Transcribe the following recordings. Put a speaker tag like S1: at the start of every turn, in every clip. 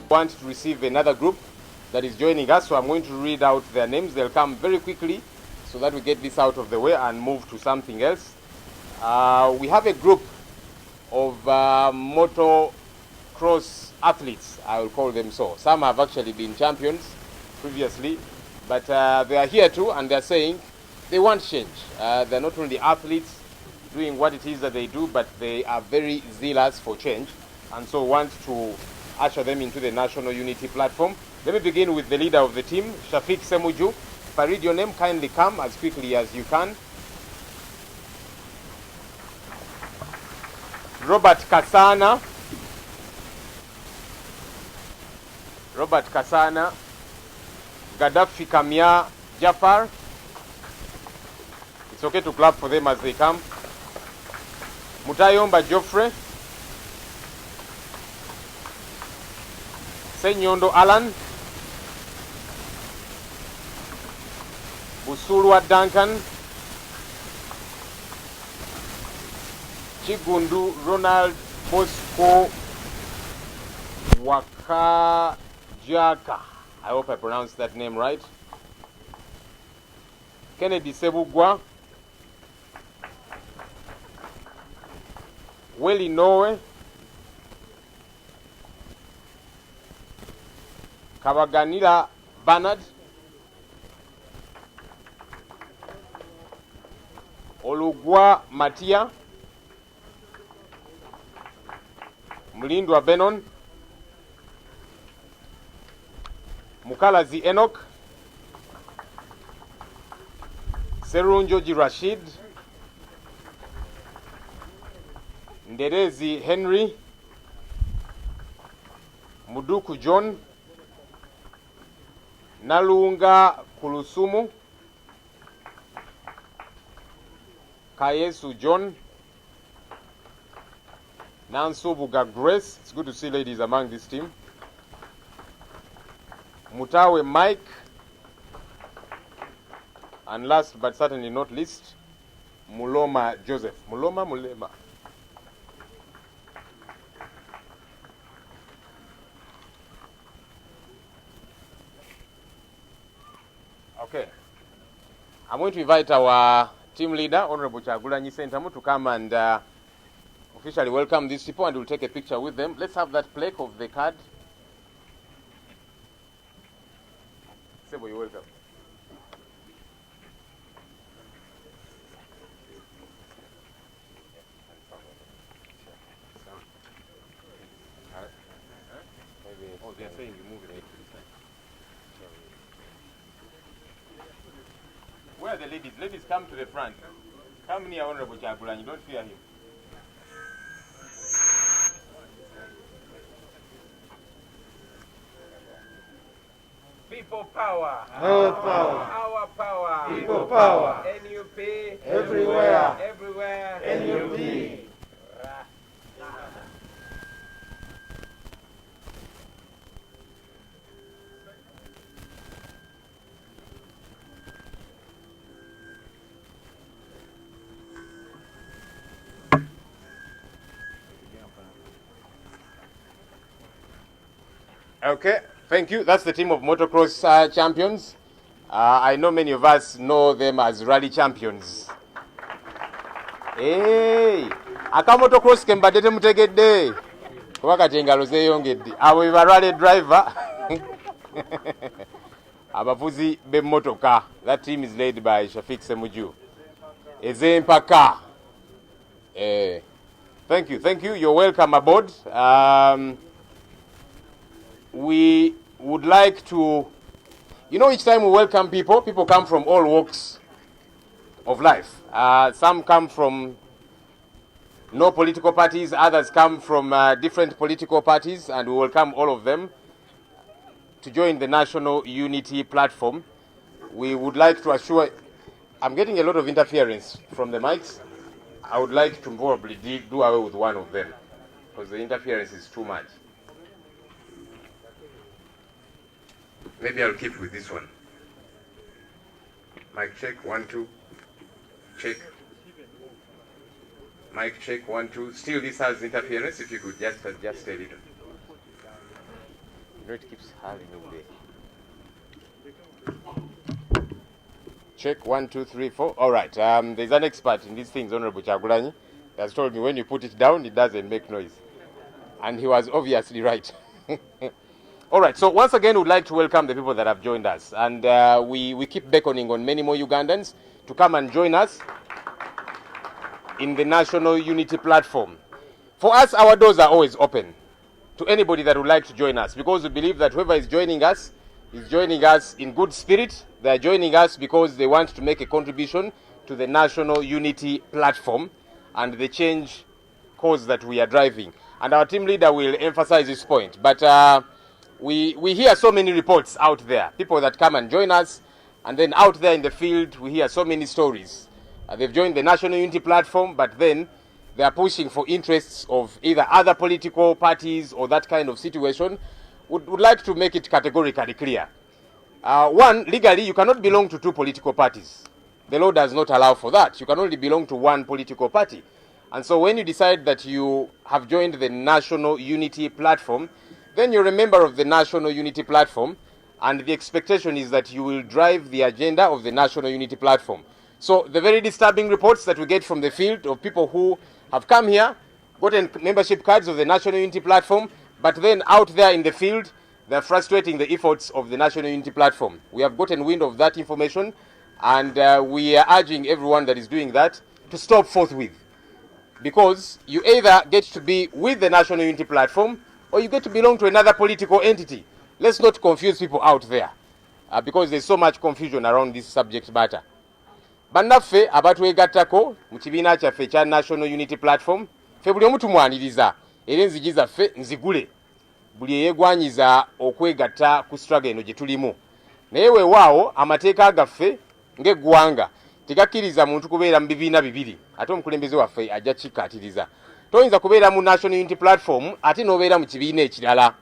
S1: want to receive another group that is joining us, so I'm going to read out their names. They'll come very quickly so that we get this out of the way and move to something else. We have a group of motocross athletes, I will call them so. Some have actually been champions previously, but they are here too, and they're saying they want change. They're not only athletes doing what it is that they do, but they are very zealous for change, and so want to usher them into the National Unity platform. Let me begin with the leader of the team, Shafiq Semuju. If I read your name, kindly come as quickly as you can. Robert Kasana. Gaddafi Kamia Jafar. It's okay to clap for them as they come. Mutayomba Geoffrey. Senyondo Alan. Busulwa Duncan. Chigundu Ronald Bosco Wakajaka. I hope I pronounced that name right. Kennedy Sebugwa. Willie Noe. Kabaganila Bernard. Olugwa Matia. Mlindwa Benon. Mukalazi Enoch. Serunjoji Rashid. Nderezi Henry. Muduku John. Nalunga Kulusumu. Kayesu John. Nansubuga Grace. It's good to see ladies among this team. Mutawe Mike. And last but certainly not least, Muloma Joseph. Mulema. Okay. I'm going to invite our team leader, Honorable Chagulanyi Sentamu, to come and officially welcome these people, and we'll take a picture with them. Let's have that plaque of the card. Sebo, you're welcome. Oh, they're saying you move it. Where are the ladies? Ladies, come to the front. Come near Honorable Chagulanyi. Don't fear him. People power.
S2: Our power.
S1: Our power.
S2: People power.
S1: N.U.P.
S2: Everywhere.
S1: Everywhere.
S2: N.U.P.
S1: Okay, thank you. That's the team of motocross champions. I know many of us know them as rally champions. Hey, aka motocross kembadete mutegedde. Kubakati engalo zeeyongedde. Abo be rally driver. Abavuzi b'emmotoka. That team is led by Shafiq Semuju. Ezempaka. Thank you. You're welcome aboard. We would like to, each time we welcome people come from all walks of life. Some come from no political parties, others come from different political parties, and we welcome all of them to join the National Unity platform. We would like to assure, I'm getting a lot of interference from the mics. I would like to probably do away with one of them because the interference is too much. Maybe I'll keep with this one. Mic check, 1, 2. Check. Mic check, 1, 2. Still this has interference. If you could just a little. know it keeps having in there. Check 1, 2, 3, 4. All right. There's an expert in these things, Honorable Chagulanyi. He has told me when you put it down, it doesn't make noise, and he was obviously right. All right. So once again, we'd like to welcome the people that have joined us, and we keep beckoning on many more Ugandans to come and join us in the National Unity Platform. For us, our doors are always open to anybody that would like to join us, because we believe that whoever is joining us in good spirit. They are joining us because they want to make a contribution to the National Unity Platform and the change cause that we are driving. And our team leader will emphasize this point. But we hear so many reports out there, people that come and join us, and then out there in the field, we hear so many stories. They've joined the National Unity Platform, but then they are pushing for interests of either other political parties or that kind of situation. Would like to make it categorically clear. One, legally, you cannot belong to two political parties. The law does not allow for that. You can only belong to one political party. And so when you decide that you have joined the National Unity Platform, then you're a member of the National Unity Platform, and the expectation is that you will drive the agenda of the National Unity Platform. So the very disturbing reports that we get from the field of people who have come here, gotten membership cards of the National Unity Platform, but then out there in the field, they're frustrating the efforts of the National Unity Platform. We have gotten wind of that information, and we are urging everyone that is doing that to stop forthwith. Because you either get to be with the National Unity Platform, or you get to belong to another political entity. Let's not confuse people out there, because there's so much confusion around this subject matter. Bannaffe abatwegattako mu kibiina kyaffe ekya National Unity Platform, ffe buli omu tumwaniriza era enzigi zaffe nzigule buli eyeegwanyiza okwegatta ku struggle eno gye tulimu. Naye weewaawo amateeka gaffe ng'eggwanga tegakkiriza muntu kubeera mu bibiina bibiri, ate omukulembeze waffe ajja kikkaatiriza. Toyinza kubeera mu National Unity Platform ate n'obeera mu kibiina ekirala.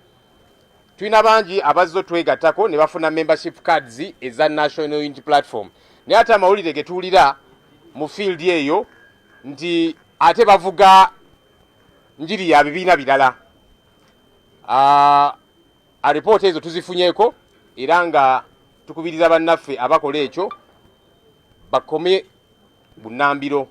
S1: Tulina bangi abazze twegattako ne bafuna membership cards eza National Unity Platform. Naye ate amawulire ge tuwulira mu field eyo nti ate bavuga njiri ya bibiina birala. Alipoota ezo tuzifunyeeko era nga tukubiriza bannaffe abakola ekyo bakome bunnambiro,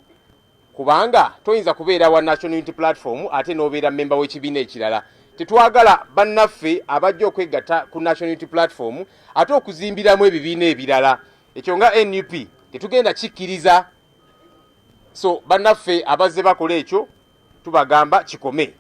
S1: kubanga toyinza kubeera wa National Unity Platform ate n'obeera memba w'ekibiina ekirala. Tetwagala bannaffe abajja okwegatta ku National Unity Platform ate okuzimbiramu ebibiina ebirala. Ekyo nga N.U.P tetugenda kikkiriza. So bannaffe abazze bakola ekyo tubagamba kikome.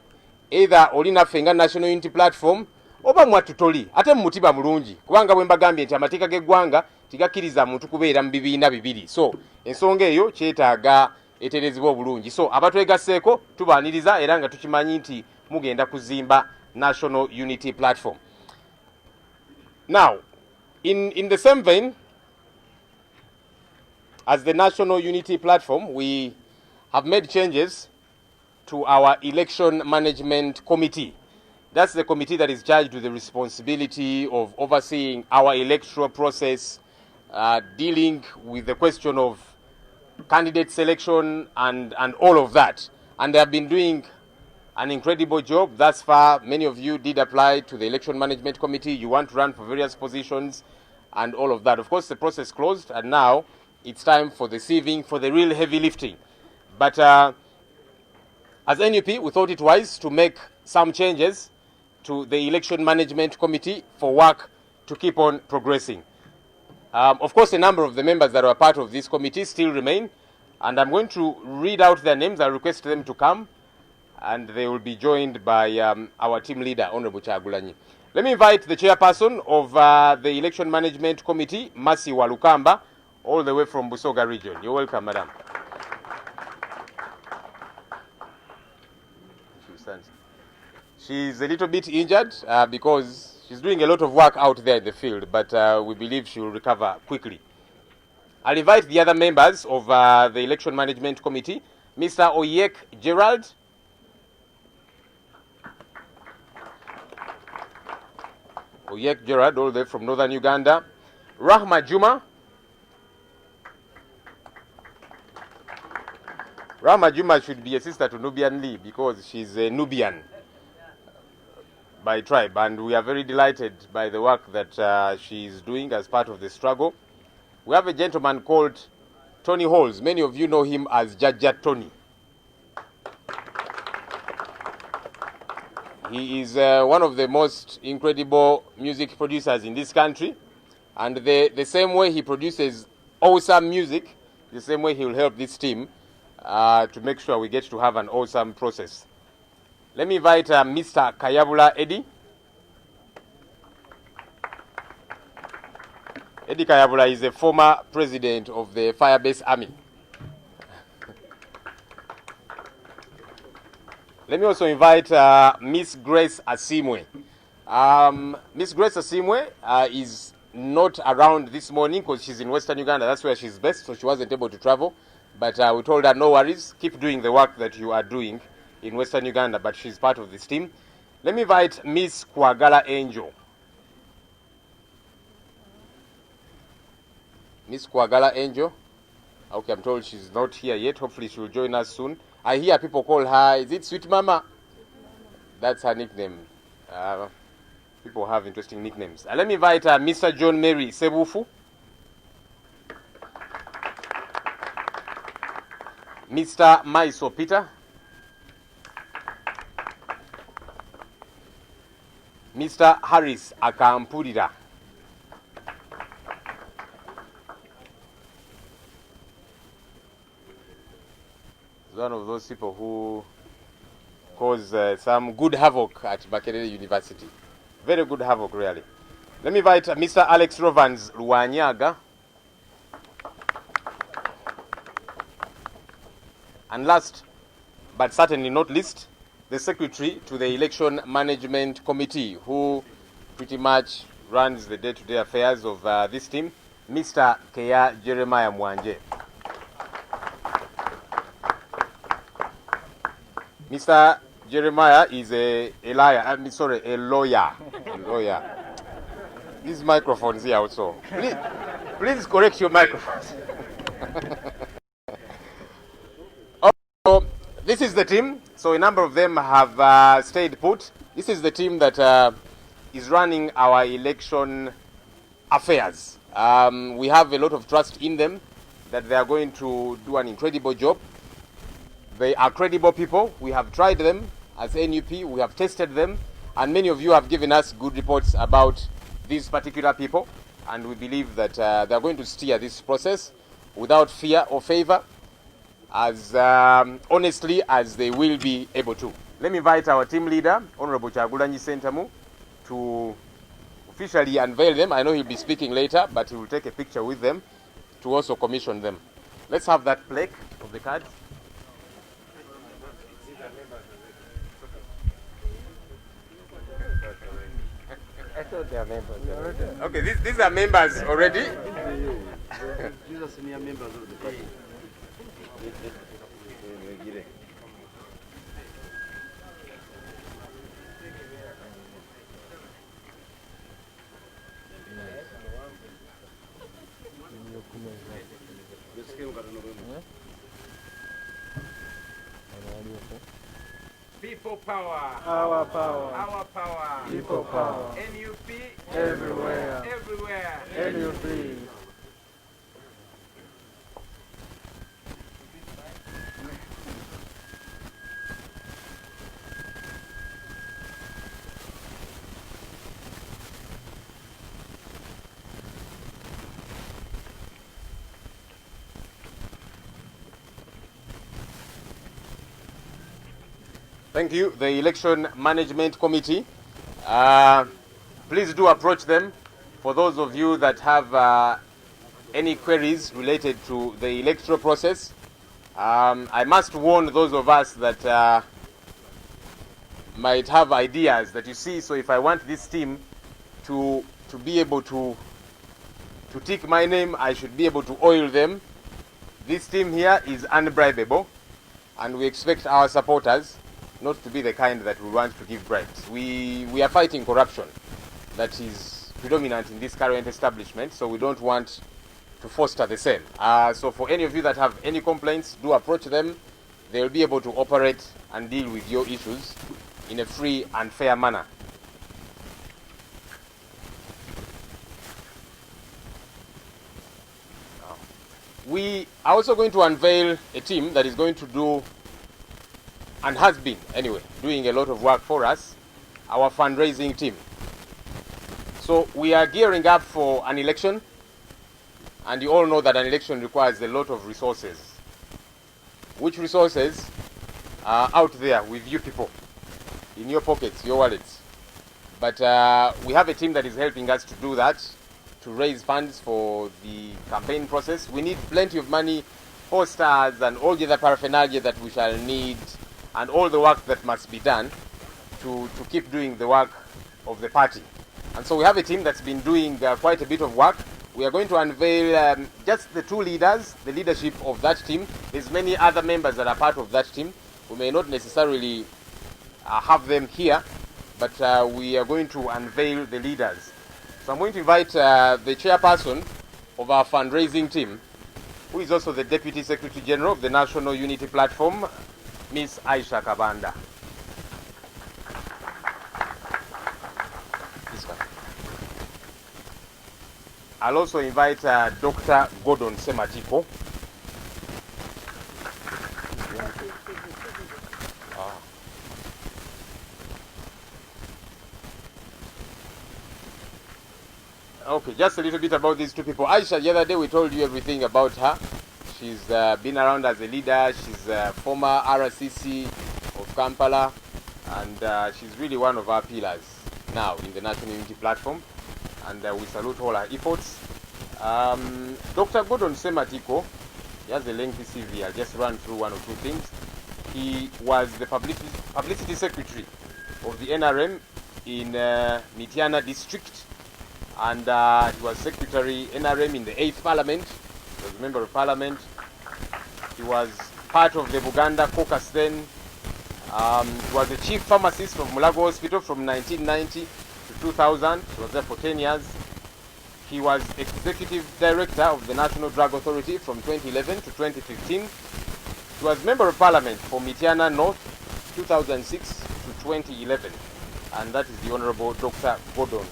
S1: Either oli naffe nga National Unity Platform oba mwattu toli, ate mu mutima mulungi, kubanga bwe mbagambye nti amateeka g'eggwanga tegakkiriza muntu kubeera mu bibiina bibiri. So ensonga eyo kyetaaga eterezebwa obulungi. So abatwegasseeko tubaaniriza era nga tukimanyi nti mugenda kuzimba National Unity Platform. Now, in the same vein, as the National Unity Platform, we have made changes to our Election Management Committee. That's the committee that is charged with the responsibility of overseeing our electoral process, dealing with the question of candidate selection and all of that. And they have been doing an incredible job thus far. Many of you did apply to the Election Management Committee. You want to run for various positions and all of that. Of course, the process closed, and now it's time for the sieving, for the real heavy lifting. But as N.U.P, we thought it wise to make some changes to the Election Management Committee for work to keep on progressing. Of course, a number of the members that were part of this committee still remain, and I'm going to read out their names. I request them to come, and they will be joined by our team leader, Honorable Chagulanyi. Let me invite the chairperson of the Election Management Committee, Masi Walukamba, all the way from Busoga region. You're welcome, madam. She's a little bit injured because she's doing a lot of work out there in the field, but we believe she will recover quickly. I'll invite the other members of the Election Management Committee, Mr. Oyek Gerald. Oyek Gerald, all the way from northern Uganda. Rahma Juma. Rahma Juma should be a sister to Nubian Lee because she's a Nubian. by tribe, and we are very delighted by the work that she is doing as part of the struggle. We have a gentleman called Tony Halls. Many of you know him as Jaja Tony. He is one of the most incredible music producers in this country, and the same way he produces awesome music, the same way he will help this team to make sure we get to have an awesome process. Let me invite Mr. Kayabula Eddie. Eddie Kayabula is a former president of the Firebase Army. Let me also invite Miss Grace Asimwe. Miss Grace Asimwe is not around this morning because she's in Western Uganda. That's where she's based, so she wasn't able to travel. But we told her, no worries, keep doing the work that you are doing in Western Uganda, but she's part of this team. Let me invite Miss Kwagala Angel. Miss Kwagala Angel. Okay, I'm told she's not here yet. Hopefully she will join us soon. I hear people call her, is it Sweet Mama? That's her nickname. People have interesting nicknames. Let me invite Mr. John Mary Sebufu. Mr. Maiso Peter. Mr. Harris Akampurira. One of those people who cause some good havoc at Makerere University. Very good havoc, really. Let me invite Mr. Alex Rovans Luwanyaga. And last, but certainly not least, the secretary to the Election Management Committee, who pretty much runs the day-to-day affairs of this team, Mr. Kea Jeremiah Mwanje. Mr. Jeremiah is a lawyer. A lawyer. A lawyer. These microphones here also. Please correct your microphones. This is the team. So a number of them have stayed put. This is the team that is running our election affairs. We have a lot of trust in them that they are going to do an incredible job. They are credible people. We have tried them as N.U.P. We have tested them. And many of you have given us good reports about these particular people. And we believe that they are going to steer this process without fear or favor, as honestly as they will be able to. Let me invite our team leader, Honorable Chagulanyi Sentamu, to officially unveil them. I know he'll be speaking later, but he will take a picture with them to also commission them. Let's have that plaque of the cards.
S2: I thought they are members already.
S1: Okay, these are members already.
S2: These are senior members of the party.
S3: People power.
S2: Our power.
S3: Our power.
S2: People power.
S3: N.U.P.
S2: Everywhere.
S3: Everywhere.
S2: N.U.P.
S1: Thank you. The Election Management Committee. Please do approach them. For those of you that have any queries related to the electoral process, I must warn those of us that might have ideas that you see. So if I want this team to be able to tick my name, I should be able to oil them. This team here is unbribable, and we expect our supporters not to be the kind that we want to give bribes. We are fighting corruption that is predominant in this current establishment, so we don't want to foster the same. So for any of you that have any complaints, do approach them. They'll be able to operate and deal with your issues in a free and fair manner. We are also going to unveil a team that is going to do, and has been anyway, doing a lot of work for us, our fundraising team. So we are gearing up for an election, and you all know that an election requires a lot of resources. Which resources are out there with you people, in your pockets, your wallets. But we have a team that is helping us to do that, to raise funds for the campaign process. We need plenty of money, posters and all the other paraphernalia that we shall need, and all the work that must be done to keep doing the work of the party. And so we have a team that's been doing quite a bit of work. We are going to unveil just the two leaders, the leadership of that team. There's many other members that are part of that team. We may not necessarily have them here, but we are going to unveil the leaders. So I'm going to invite the chairperson of our fundraising team, who is also the Deputy Secretary General of the National Unity Platform, Ms. Aisha Kabanda. I'll also invite Dr. Gordon Sematiko. Okay, just a little bit about these two people. Aisha, the other day we told you everything about her. She's been around as a leader. She's a former RCC of Kampala, and she's really one of our pillars now in the National Unity Platform, and we salute all her efforts. Dr. Gordon Sematiko, he has a lengthy CV. I'll just run through one or two things. He was the publicity secretary of the NRM in Mityana district, and he was secretary NRM in the 8th Parliament. He was a member of Parliament. He was part of the Buganda caucus then. He was the chief pharmacist of Mulago Hospital from 1990 to 2000. He was there for 10 years. He was executive director of the National Drug Authority from 2011 to 2015. He was member of Parliament for Mityana North 2006 to 2011. And that is the Honorable Dr. Gordon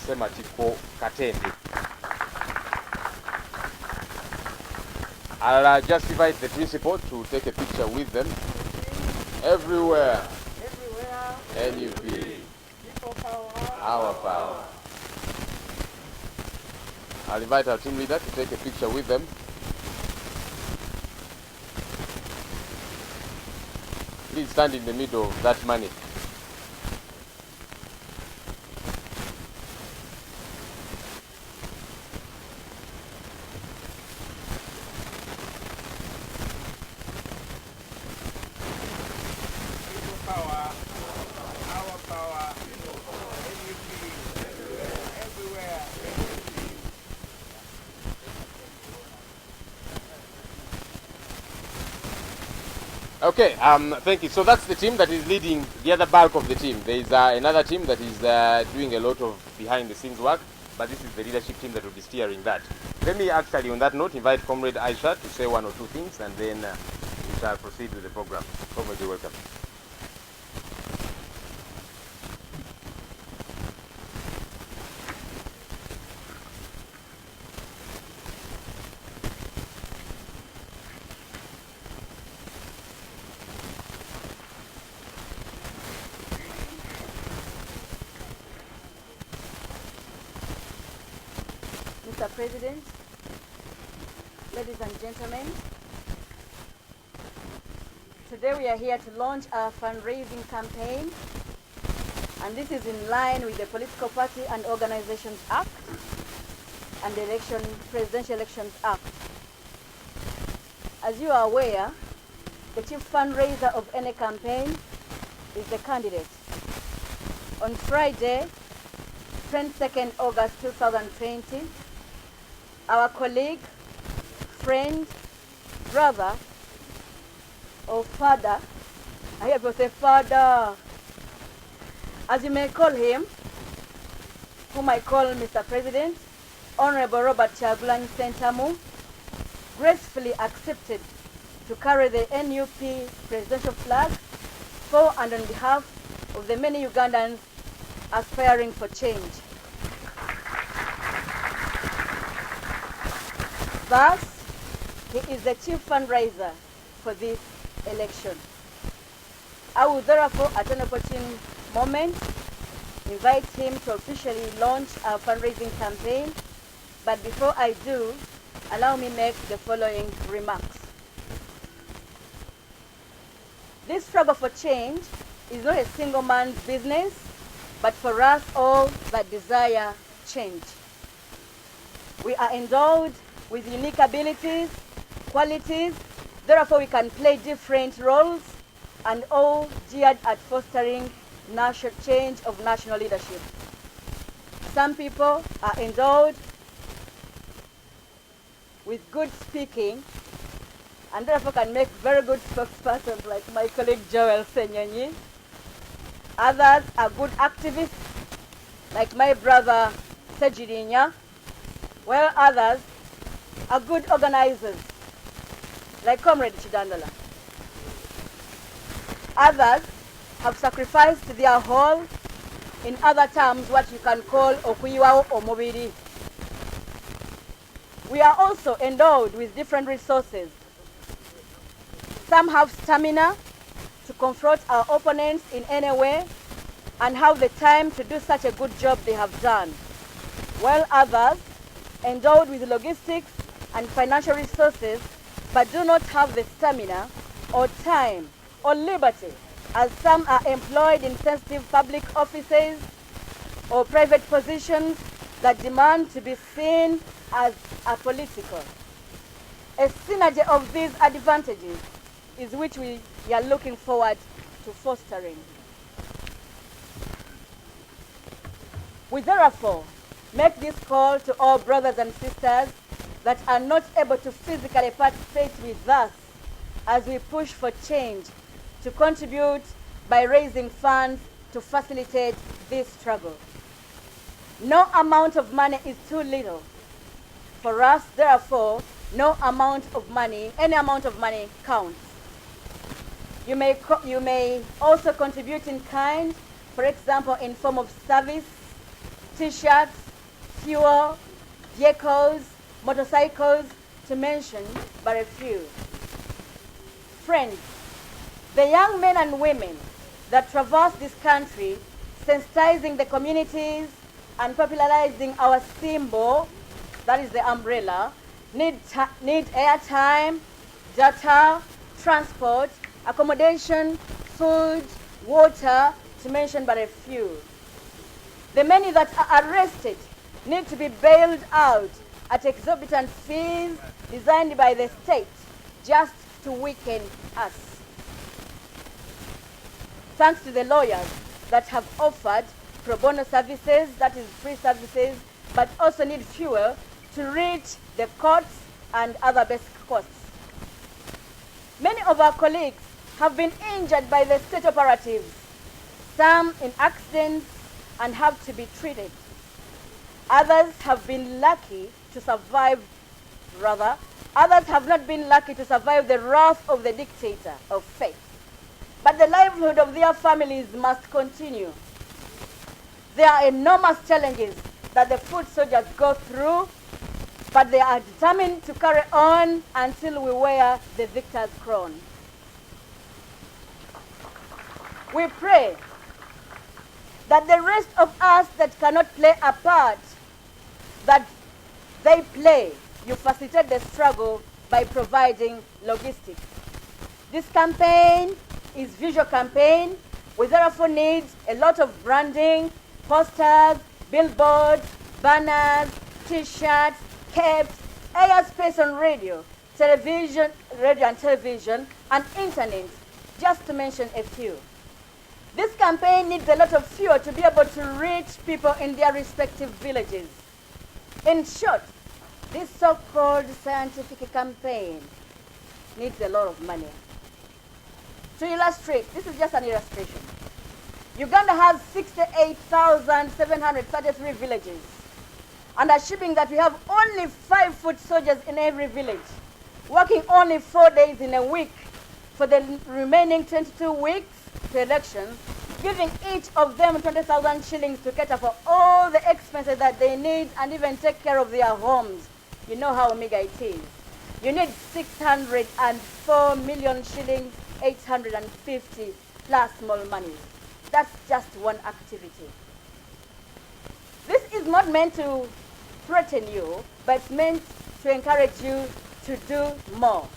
S1: Sematiko Katende. I'll just invite the principal to take a picture with them. Everywhere. N.U.P.
S3: People power.
S1: Our power. I'll invite our team leader to take a picture with them. Please stand in the middle of that money.
S3: People power. Our power. N.U.P. Everywhere.
S1: Okay, thank you. So that's the team that is leading the other bulk of the team. There is another team that is doing a lot of behind-the-scenes work, but this is the leadership team that will be steering that. Let me actually, on that note, invite Comrade Aisha to say one or two things, and then we shall proceed with the program. Comrade, you're welcome.
S4: Mr. President, ladies and gentlemen, today we are here to launch our fundraising campaign, and this is in line with the Political Party and Organizations Act and the Presidential Elections Act. As you are aware, the chief fundraiser of any campaign is the candidate. On Friday, 22nd August 2020, our colleague, friend, brother, or father, I hear people say father, as you may call him, whom I call Mr. President, Honorable Robert Kyagulanyi Ssentamu, gracefully accepted to carry the N.U.P presidential flag for and on behalf of the many Ugandans aspiring for change. Thus, He is the chief fundraiser for this election. I will therefore, at an opportune moment, invite him to officially launch our fundraising campaign. But before I do, allow me make the following remarks. This struggle for change is not a single man's business, but for us all that desire change. We are endowed with unique abilities, qualities, therefore we can play different roles, and all geared at fostering change of national leadership. Some people are endowed with good speaking and therefore can make very good spokespersons like my colleague Joel Senyonyi. Others are good activists like my brother Sejirinya, while others are good organizers like Comrade Chidandala. Others have sacrificed their whole, in other terms what you can call okuyiwao omubiri. We are also endowed with different resources. Some have stamina to confront our opponents in any way and have the time to do such a good job they have done, while others, endowed with logistics and financial resources, but do not have the stamina or time or liberty, as some are employed in sensitive public offices or private positions that demand to be seen as apolitical. A synergy of these advantages is which we are looking forward to fostering. We therefore make this call to all brothers and sisters that are not able to physically participate with us as we push for change to contribute by raising funds to facilitate this struggle. No amount of money is too little. For us, therefore, no amount of money, any amount of money counts. You may also contribute in kind, for example, in form of service, t-shirts, fuel, vehicles, motorcycles, to mention but a few. Friends, the young men and women that traverse this country, sensitizing the communities and popularizing our symbol, that is the umbrella, need airtime, data, transport, accommodation, food, water, to mention but a few. The many that are arrested need to be bailed out at exorbitant fees designed by the state just to weaken us. Thanks to the lawyers that have offered pro bono services, that is free services, but also need fuel to reach the courts and other basic costs. Many of our colleagues have been injured by the state operatives, some in accidents and have to be treated. Others have been lucky to survive, others have not been lucky to survive the wrath of the dictator of fate. But the livelihood of their families must continue. There are enormous challenges that the foot soldiers go through, but they are determined to carry on until we wear the victor's crown. We pray that the rest of us that cannot play a part that they play, you facilitate the struggle by providing logistics. This campaign is visual campaign. We therefore need a lot of branding, posters, billboards, banners, t-shirts, capes, airspace on radio and television, and internet, just to mention a few. This campaign needs a lot of fuel to be able to reach people in their respective villages. In short, this so-called scientific campaign needs a lot of money. To illustrate, this is just an illustration. Uganda has 68,733 villages, and assuming that we have only 5 foot soldiers in every village, working only 4 days in a week for the remaining 22 weeks to elections, giving each of them 20,000 shillings to cater for all the expenses that they need and even take care of their homes. You know how meager it is. you need 604 million shillings, 850 plus small monies. That's just one activity. This is not meant to threaten you, but it's meant to encourage you to do more.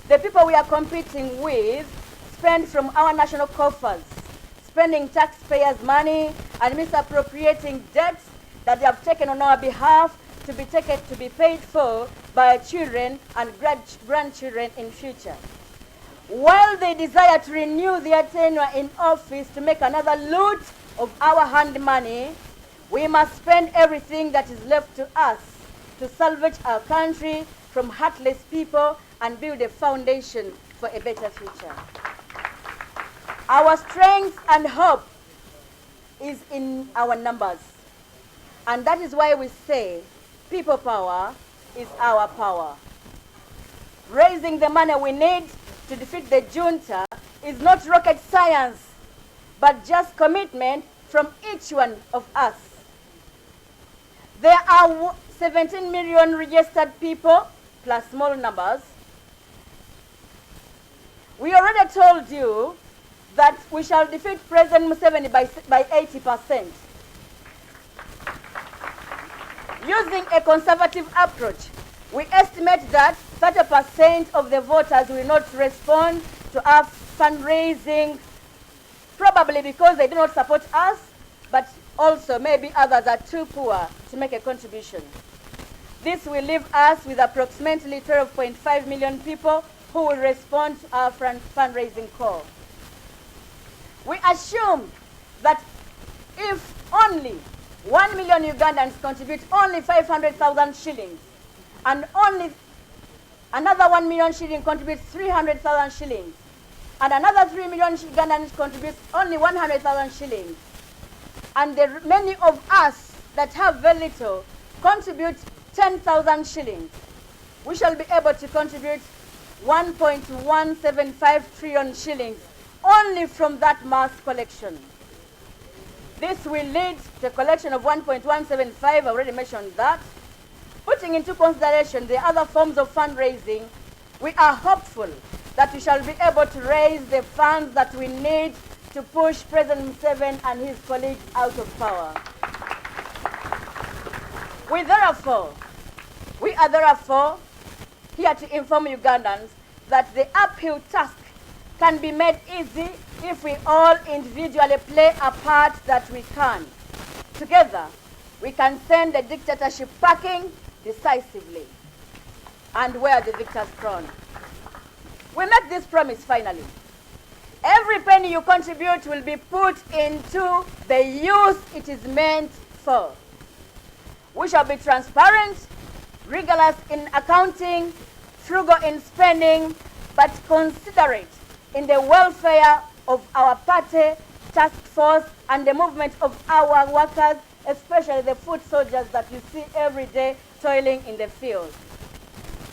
S4: The people we are competing with spend from our national coffers, spending taxpayers' money and misappropriating debts that they have taken on our behalf to be paid for by our children and grandchildren in future. While they desire to renew their tenure in office to make another loot of our hand money, we must spend everything that is left to us to salvage our country from heartless people and build a foundation for a better future. Our strength and hope is in our numbers. And that is why we say people power is our power. Raising the money we need to defeat the junta is not rocket science, but just commitment from each one of us. There are 17 million registered people, plus small numbers. We already told you that we shall defeat President Museveni by 80%. Using a conservative approach, we estimate that 30% of the voters will not respond to our fundraising, probably because they do not support us, but also maybe others are too poor to make a contribution. This will leave us with approximately 12.5 million people who will respond to our fundraising call. We assume that if only 1 million Ugandans contribute only 500,000 shillings, and only another 1 million shillings contributes 300,000 shillings, and another 3 million Ugandans contributes only 100,000 shillings, and many of us that have very little contribute 10,000 shillings, we shall be able to contribute 1.175 trillion shillings only from that mass collection. This will lead to a collection of 1.175, I already mentioned that. Putting into consideration the other forms of fundraising, we are hopeful that we shall be able to raise the funds that we need to push President Museveni and his colleagues out of power. We are therefore here to inform Ugandans that the uphill task can be made easy if we all individually play a part that we can. Together, we can send the dictatorship packing decisively and wear the victor's crown. We make this promise finally. Every penny you contribute will be put into the use it is meant for. We shall be transparent, rigorous in accounting, frugal in spending, but considerate in the welfare of our party, task force, and the movement of our workers, especially the foot soldiers that you see every day toiling in the field.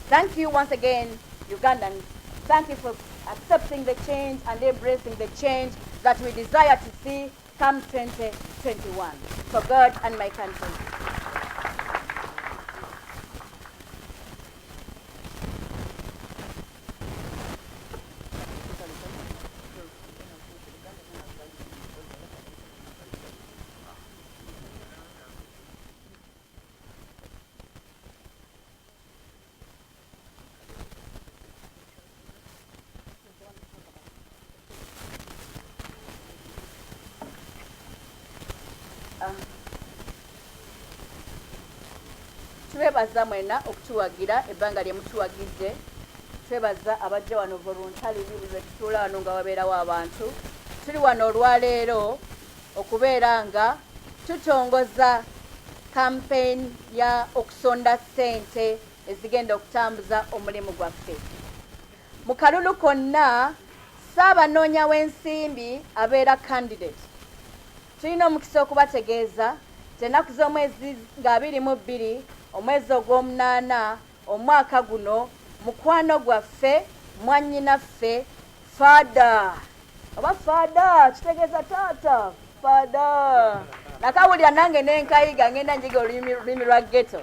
S4: Thank you once again, Ugandans. Thank you for accepting the change and embracing the change that we desire to see come 2021. For God and my country. Twebaza mwena okutuwagira ebbanga lye mutuwagidde. Twebaza abajja wano voluntarily lwe tutuula wano nga wabeerawo abantu. Tuli wano olwaleero okubeera nga tutongoza campaign ya okusonda ssente ezigenda okutambuza omulimu gwaffe. Mu kalulu konna Ssaabanoonya w'ensimbi abeera candidate. Tulina omukisa okubategeeza ennaku z'omwezi nga 22 omwezi ogw'omunaana omwaka guno mukwano gwaffe mwannyinaffe Fada oba Fada kitegeeza taata Fada nakawulira nange nenkayiga ngenda njiga olulimi lwa ghetto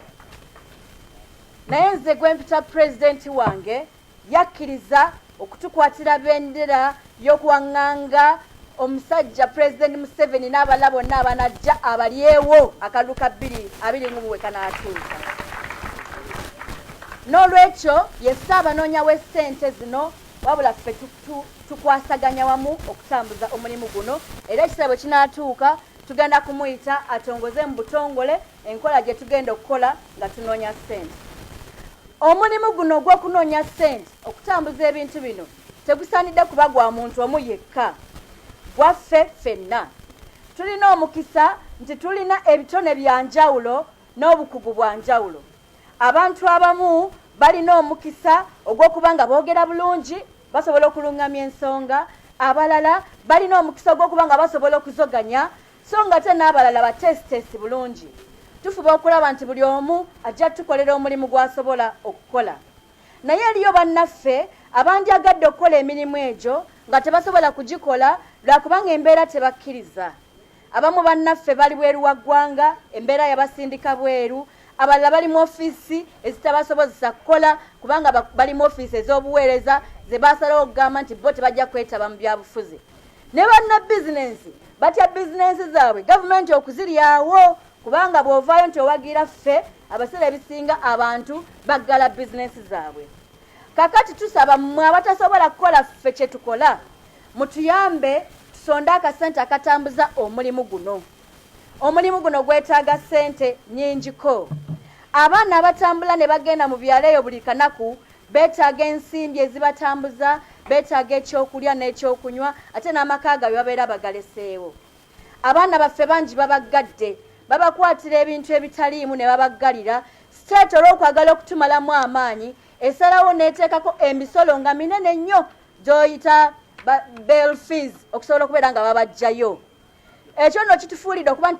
S4: naye nze gwe mpita pulezidenti wange yakkiriza okutukwatira bendera y'okuwaŋŋanga omusajja pulezidenti Museveni n'abalala bonna abanajja abalyewo akalulu ka 2021 we kanaatuuka. N'olwekyo ye Ssaabanoonya w'essente zino wabula ffe tukwasaganya wamu okutambuza omulimu guno, era ekiseera bwe kinaatuuka tugenda kumuyita atongoze mu butongole enkola gye tugenda okukola nga tunoonya ssente. Omulimu guno ogw'okunoonya ssente okutambuza ebintu bino tegusaanidde kuba gwa muntu omu yekka, gwaffe ffenna. Tulina omukisa nti tulina ebitone bya njawulo n'obukugu bwa njawulo. Abantu abamu balina omukisa ogw'okuba nga boogera bulungi basobola okulungamya ensonga, abalala balina omukisa ogw'okuba nga basobola okuzoganya so nga ate n'abalala batesitesi bulungi. Tufuba okulaba nti buli omu ajja tukolera omulimu gw'asobola okukola. Naye eriyo bannaffe abandyagadde okukola emirimu egyo nga tebasobola kugikola lwakubanga embeera tebakkiriza. Abamu bannaffe bali bweru wa ggwanga, embeera yabasindika bweru, abalala bali mu ofiisi ezitabasobozesa kukola kubanga bali mu ofiisi ez'obuweereza ze baasalawo okugamba nti bo tebajja kwetaba mu byabufuzi. Ne banna bizinensi batya bizinensi zaabwe gavumenti okuziryawo kubanga bw'ovaayo nti owagira ffe abaseera ebisinga abantu baggala bizinensi zaabwe. Kakati tusaba mmwe abatasobola kukola ffe kye tukola mutuyambe tusonde akasente akatambuza omulimu guno. Omulimu guno gwetaaga ssente nnyingiko. Abaana abatambula ne bagenda mu byalo eyo buli kanaku beetaaga ensimbi ezibatambuza, beetaaga ekyokulya n'ekyokunywa, ate n'amaka gaabwe babeera bagaleseewo. Abaana baffe bangi babaggadde, babakwatira ebintu ebitaliimu ne babaggalira. State olw'okwagala okutumalamu amaanyi esalawo n'eteekako emisolo nga minene nnyo gy'oyita bail fees okusobola okubeera nga babajjayo. Ekyo nno kitufuulidde okuba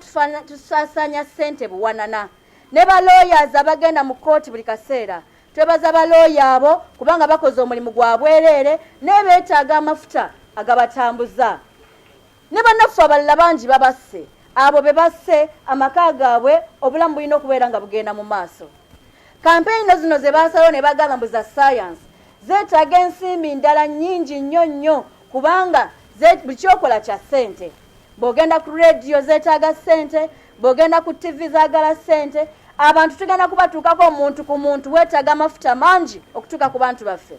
S4: tusaasaanya ssente buwanana. Ne balooyazi abagenda mu kkooti buli kaseera twebaza balooya abo kubanga bakoze omulimu gwa bwereere n'ebeetaaga amafuta agabatambuza. Ne bannaffe abalala bangi babasse, abo be basse amaka gaabwe obulamu bulina okubeera nga bugenda mu maaso. Kampeyini zino ze baasalawo ne bagamba mbu za science zeetaaga ensimbi ndala nnyingi nnyo nnyo kubanga buli kyokola kya ssente. Bw'ogenda ku rediyo zeetaaga ssente, bw'ogenda ku TV zaagala ssente. Abantu tugenda kubatuukako omuntu ku muntu weetaaga amafuta mangi okutuuka ku bantu baffe.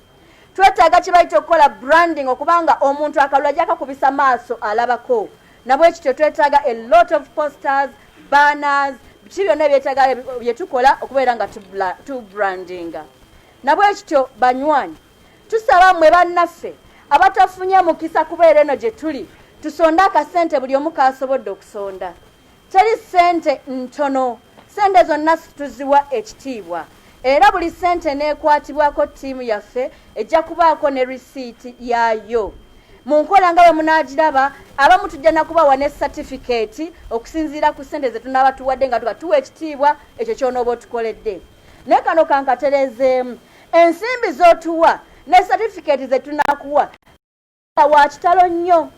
S4: Twetaaga kye bayita okukola branding okubanga omuntu akalulu ajja kakubisa maaso alabako. Nabwe ekityo twetaaga a lot of posters, banners, biki byonna ebyetaaga bye tukola okubeera nga tubrandinga. Nabwe ekityo banywanyi tusaba mmwe bannaffe abatafunye mukisa kubeera eno gye tuli tusonde akasente buli omu kaasobodde okusonda. Teri ssente ntono, ssente zonna tuziwa ekitiibwa era buli ssente n'ekwatibwako ttiimu yaffe ejja kubaako ne risiiti yaayo. Mu nkola nga bwe munaagiraba abamu tujja nakubawa ne satifikeeti okusinziira ku ssente ze tunaaba tuwadde nga tuwa ekitiibwa ekyo ky'onooba otukoledde. Naye kano kankatereezeemu ensimbi z'otuwa ne satifikeeti ze tunakuwa wa kitalo nnyo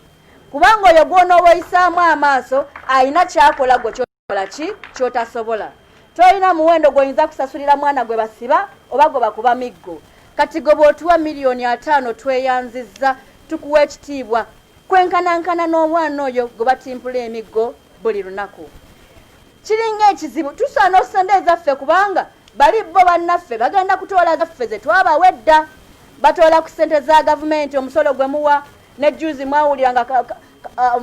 S4: kubanga oyo gw'onooba oyisaamu amaaso alina kyakola gwe kyokola ki kyotasobola. Tolina muwendo gw'oyinza kusasulira mwana gwe basiba oba gwe bakuba miggo. Kati gwe bw'otuwa $5,000,000 tweyanzizza tukuwa ekitiibwa kwenkanankana n'omwana oyo gwe batimpula emiggo buli lunaku. Kiringa ekizibu tusaana okusonda ezaffe kubanga bali bo bannaffe bagenda kutoola zaffe ze twabawa edda. Batoola ku ssente za gavumenti omusolo gwe muwa. Ne juzi mwawulira nga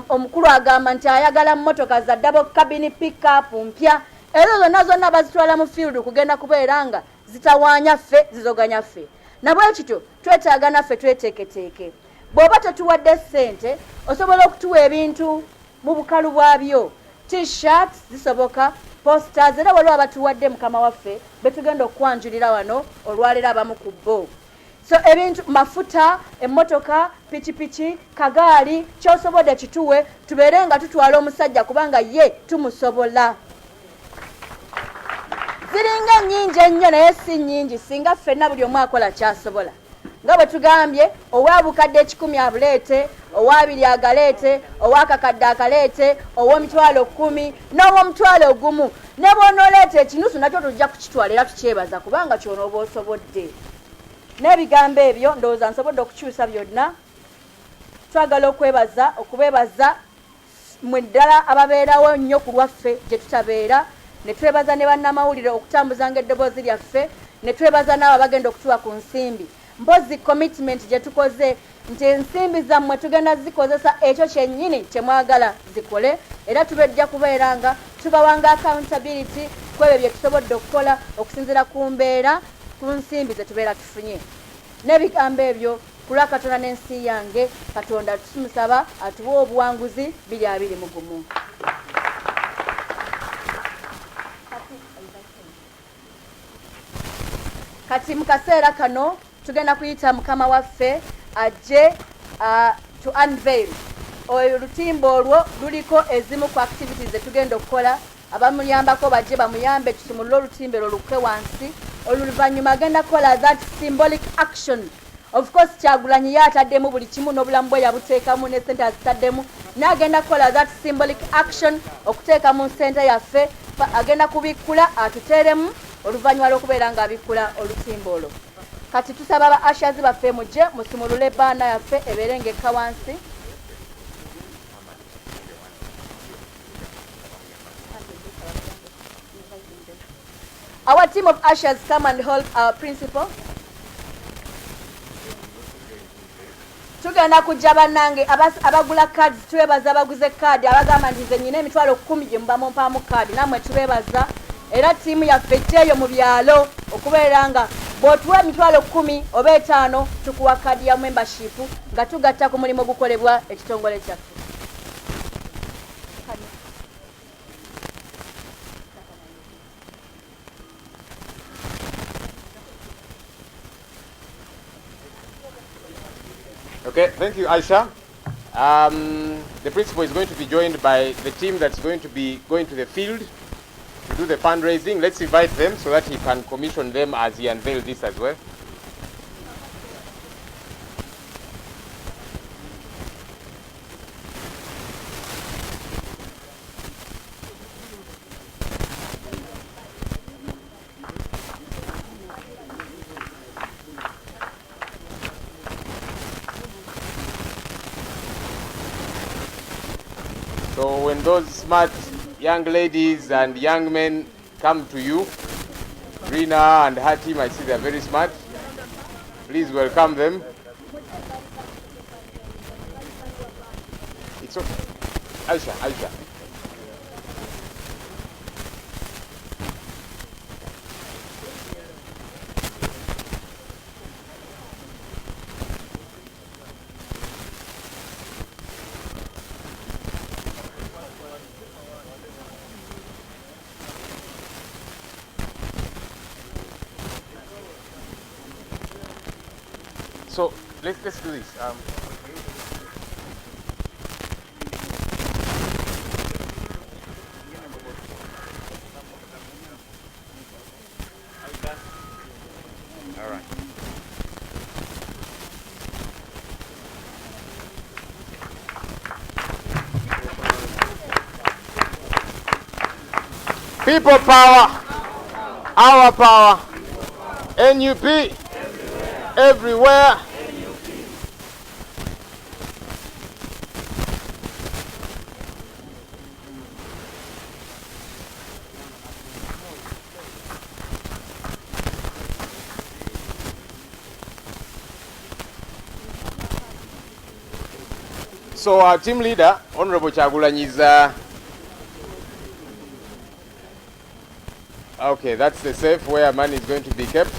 S4: omukulu agamba nti ayagala mmotoka za double cabin pick-up mpya. Ezo zonna bazitwala mu field kugenda kubeera nga zitawaanya ffe zizoganya ffe. Nabwe kityo twetaaga naffe tweteeketeeke. Bw'oba tetuwadde ssente osobola okutuwa ebintu mu bukalu bwabyo. T-shirts zisoboka, posters era waliwo abatuwadde mukama waffe betugenda okwanjulira wano olwaleero abamu ku bo. So ebintu mafuta, emmotoka, pikipiki, kagaali kyosobodde kituwe tubeere nga tutwala omusajja kubanga ye tumusobola. Ziringa nnyingi ennyo naye si nnyingi singa ffenna buli omu akola kyasobola. Nga bwe tugambye ow'abukadde 10 abuleete, ow'abiri agaleete, ow'akakadde akaleete, ow'omitwalo 10 n'ow'omutwalo 1. ne bw'onooleeta ekinusu nakyo tujja kukitwala era tukyebaza kubanga ky'onooba osobodde. N'ebigambo ebyo ndowooza nsobodde okukyusa byonna. Twagala okubeebaza mwe ddala ababeerawo nnyo ku lwaffe gye tutabeera, ne twebaza ne bannamawulire okutambuzanga eddoboozi lyaffe, ne twebaza n'abo abagenda okutuwa ku nsimbi. Mpozi commitment gye tukoze nti ensimbi zammwe tugenda zikozesa ekyo kyennyini kye mwagala zikole, era tubejja kubeera nga tubawanga accountability ku ebyo bye tusobodde okukola okusinziira ku mbeera ku nsimbi ze tubeera tufunye. N'ebigambo ebyo ku lwa Katonda n'ensi yange, Katonda tumusaba atuwe obuwanguzi 2020. Kati mu kaseera kano tugenda kuyita Mukama waffe ajje to unveil. Olutimba olwo luliko ezimu ku activities ze tugenda okukola. Abamuyambako bajje bamuyambe tusumulule olutimba olwo lukke wansi. Oluvannyuma agenda kukola that symbolic action. Of course Kyagulanyi yataddemu buli kimu n'obulamu bwe yabuteekamu ne ssente azitaddemu, n'agenda kukola that symbolic action okuteeka mu ssente yaffe, agenda kubikkula atuteeremu oluvannyuma lw'okubeera ng'abikkula olutimba olwo. Kati tusaba ba ashazi baffe mujje musumulule baana yaffe ebeere ng'ekka wansi. Our team of ushers come and help our principal. Tugenda kujja bannange abagula cards, twebaza abaguze card abagamba nti nze nyina emitwalo 10 gye muba mumpaamu card, nammwe tubebaza. Era tiimu yaffe ejjeeyo mu byalo okubeera nga bw'otuwa emitwalo 10 oba 5 tukuwa kadi ya membership nga tugatta ku mulimu gukolebwa ekitongole kyaffe.
S1: Okay, thank you, Aisha. The principal is going to be joined by the team that's going to be going to the field to do the fundraising. Let's invite them so that he can commission them as he unveils this as well. So when those smart young ladies and young men come to you, Rina and her team, I see they're very smart. Please welcome them. It's okay. Aisha. So let's do this. All right. People power, our power, N.U.P. everywhere. So our team leader, Honorable Kyagulanyi, is okay, that's the safe where money is going to be kept.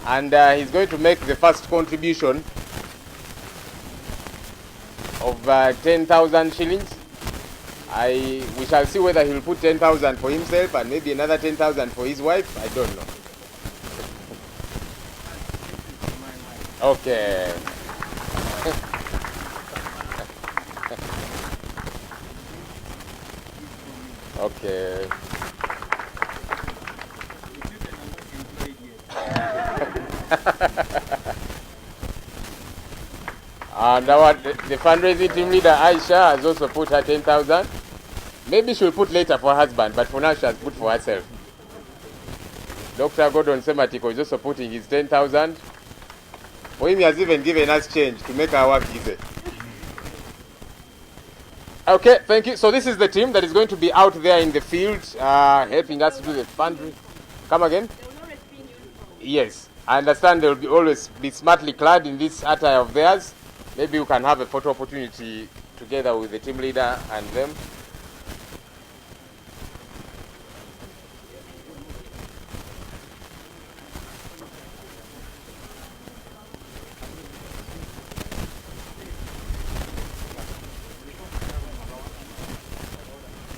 S1: And he's going to make the first contribution of 10,000 shillings. We shall see whether he'll put 10,000 for himself and maybe another 10,000 for his wife. I don't know. Okay. Okay. And the fundraising team leader Aisha has also put her 10,000. Maybe she'll put later for her husband, but for now she has put for herself. Dr. Gordon Sematiko is also putting his 10,000. For him, he has even given us change to make our work easy. Okay, thank you. So this is the team that is going to be out there in the field, helping us do the fundraising. Come again? Yes. I understand they will always be smartly clad in this attire of theirs. Maybe you can have a photo opportunity together with the team leader and them.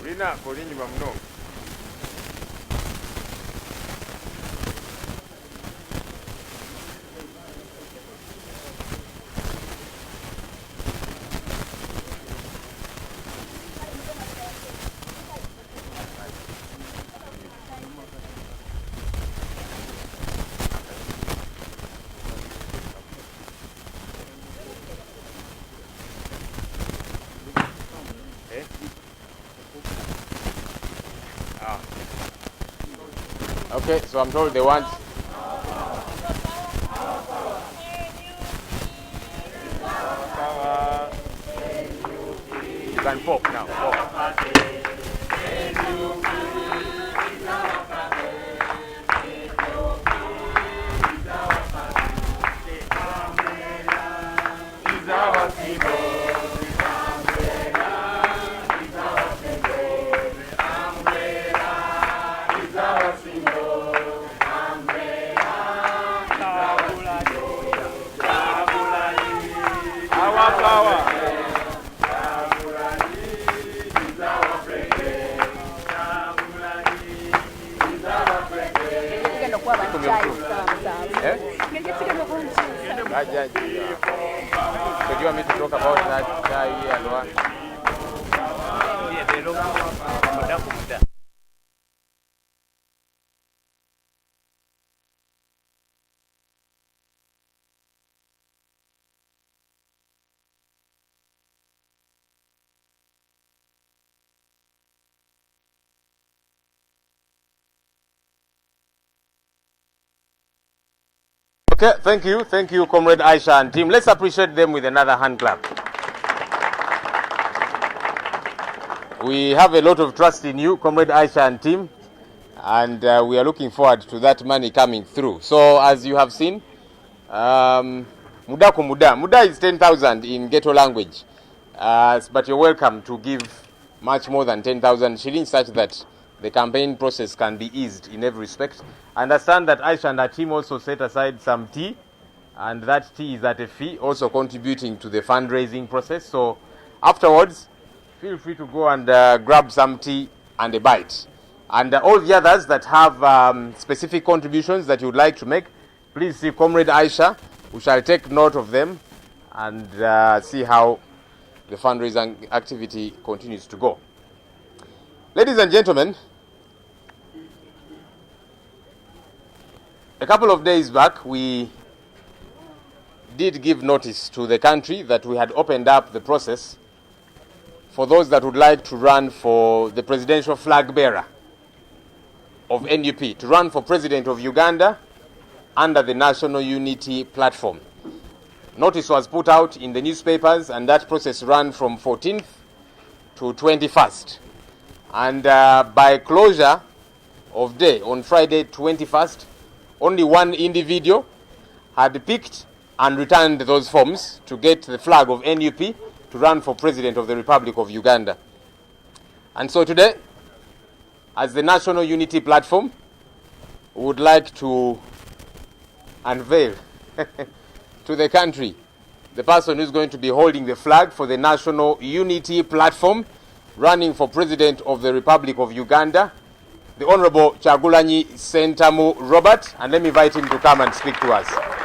S1: Rina, Kolinyi Mamno. Okay, so I'm told they want. You can pop now. Pop. So do you want me to talk about that guy and what? Okay, thank you, Comrade Aisha and team. Let's appreciate them with another hand clap. We have a lot of trust in you, Comrade Aisha and team, and we are looking forward to that money coming through. So, as you have seen, Muda is 10,000 in ghetto language, but you're welcome to give much more than 10,000 shillings, such that the campaign process can be eased in every respect. I understand that Aisha and her team also set aside some tea, and that tea is at a fee, also contributing to the fundraising process. So afterwards, feel free to go and grab some tea and a bite. And all the others that have specific contributions that you would like to make, please see Comrade Aisha. We shall take note of them and see how the fundraising activity continues to go. Ladies and gentlemen, a couple of days back, we did give notice to the country that we had opened up the process for those that would like to run for the presidential flag bearer of N.U.P, to run for president of Uganda under the National Unity Platform. Notice was put out in the newspapers, and that process ran from 14th to 21st. And by closure of day, on Friday 21st, only one individual had picked and returned those forms to get the flag of N.U.P to run for President of the Republic of Uganda. And so today, as the National Unity Platform, we would like to unveil to the country the person who's going to be holding the flag for the National Unity Platform, running for President of the Republic of Uganda, the Honorable Kyagulanyi Ssentamu Robert, and let me invite him to come and speak to us.